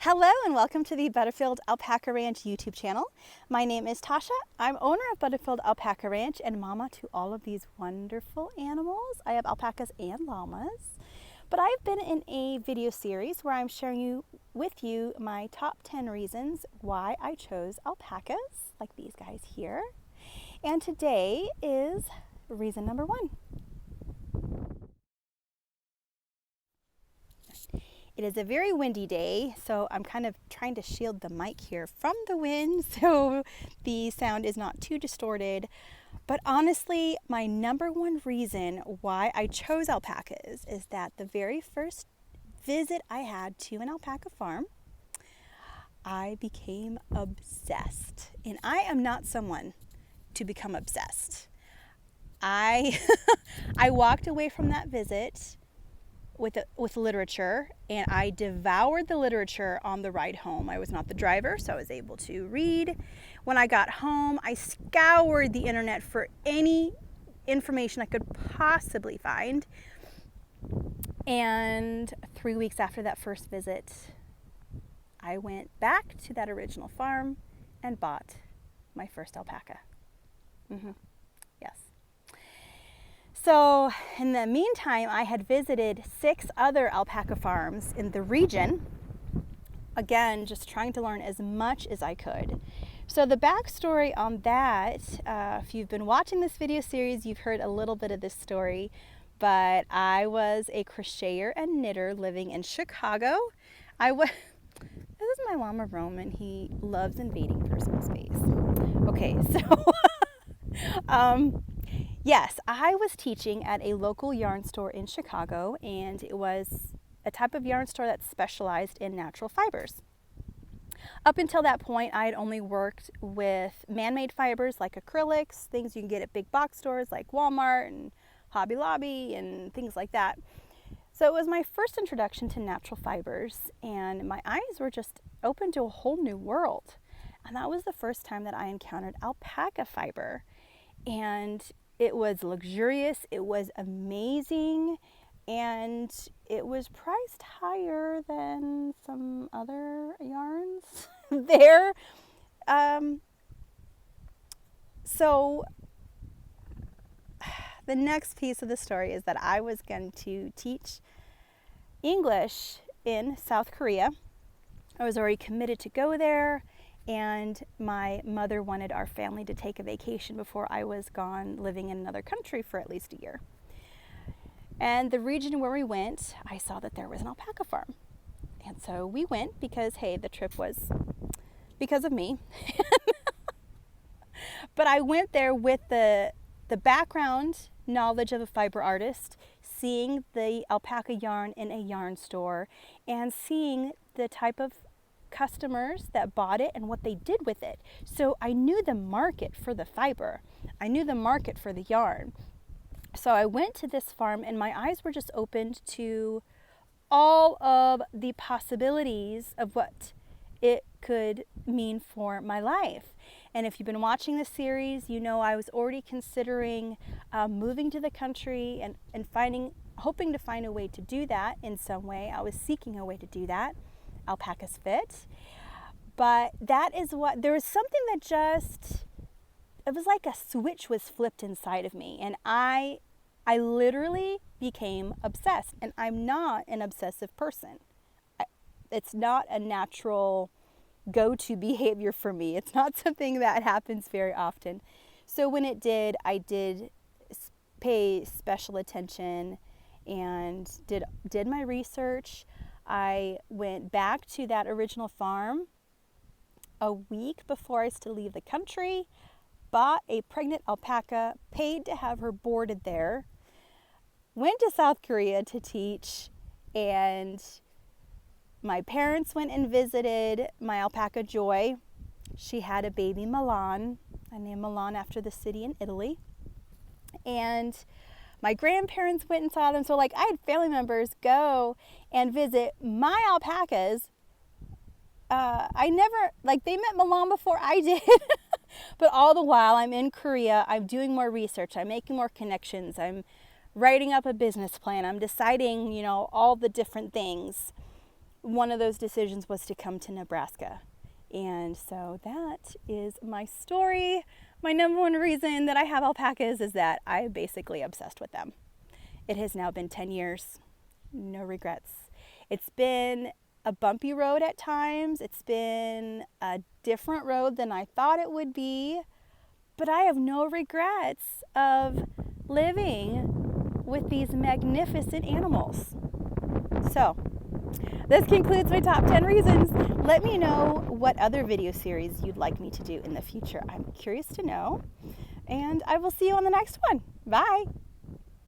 Hello and welcome to the Butterfield Alpaca Ranch YouTube channel. My name is Tasha. I'm owner of Butterfield Alpaca Ranch and mama to all of these wonderful animals. I have alpacas and llamas. But I've been in a video series where I'm sharing with you my top 10 reasons why I chose alpacas, like these guys here. And today is reason number 1. It is a very windy day, so I'm kind of trying to shield the mic here from the wind so the sound is not too distorted. But honestly, my number 1 reason why I chose alpacas is that the very first visit I had to an alpaca farm, I became obsessed. And I am not someone to become obsessed. I walked away from that visit with literature, and I devoured the literature on the ride home. I was not the driver, so I was able to read. When I got home, I scoured the internet for any information I could possibly find. And 3 weeks after that first visit, I went back to that original farm and bought my first alpaca. Yes. So in the meantime, I had visited 6 other alpaca farms in the region. Again, just trying to learn as much as I could. So the backstory on that, if you've been watching this video series, you've heard a little bit of this story, but I was a crocheter and knitter living in Chicago. This is my llama Roman. He loves invading personal space. Okay, so yes, I was teaching at a local yarn store in Chicago, and it was a type of yarn store that specialized in natural fibers. Up until that point, I had only worked with man-made fibers like acrylics, things you can get at big box stores like Walmart and Hobby Lobby and things like that. So it was my first introduction to natural fibers, and my eyes were just open to a whole new world. And that was the first time that I encountered alpaca fiber. And it was luxurious, it was amazing, and it was priced higher than some other yarns there. So the next piece of the story is that I was going to teach English in South Korea. I was already committed to go there, and my mother wanted our family to take a vacation before I was gone living in another country for at least a year. And the region where we went, I saw that there was an alpaca farm. And so we went because, hey, the trip was because of me. But I went there with the background knowledge of a fiber artist, seeing the alpaca yarn in a yarn store, and seeing the type of customers that bought it and what they did with it. So I knew the market for the fiber. I knew the market for the yarn. So I went to this farm and my eyes were just opened to all of the possibilities of what it could mean for my life. And if you've been watching this series, you know I was already considering moving to the country and hoping to find a way to do that in some way. I was seeking a way to do that. Alpacas fit. But that is what, there was something that it was like a switch was flipped inside of me, and I literally became obsessed. And I'm not an obsessive person. It's not a natural go-to behavior for me. It's not something that happens very often. So when it did, I did pay special attention and did my research. I went back to that original farm a week before I was to leave the country, bought a pregnant alpaca, paid to have her boarded there, went to South Korea to teach, and my parents went and visited my alpaca Joy. She had a baby Milan. I named Milan after the city in Italy. And my grandparents went and saw them. So I had family members go and visit my alpacas. They met Milan before I did. But all the while I'm in Korea, I'm doing more research. I'm making more connections. I'm writing up a business plan. I'm deciding, all the different things. one of those decisions was to come to Nebraska. And so that is my story. My number one reason that I have alpacas is that I'm basically obsessed with them. It has now been 10 years. No regrets. It's been a bumpy road at times. It's been a different road than I thought it would be. But I have no regrets of living with these magnificent animals. So, this concludes my top 10 reasons. Let me know what other video series you'd like me to do in the future. I'm curious to know. And I will see you on the next one. Bye.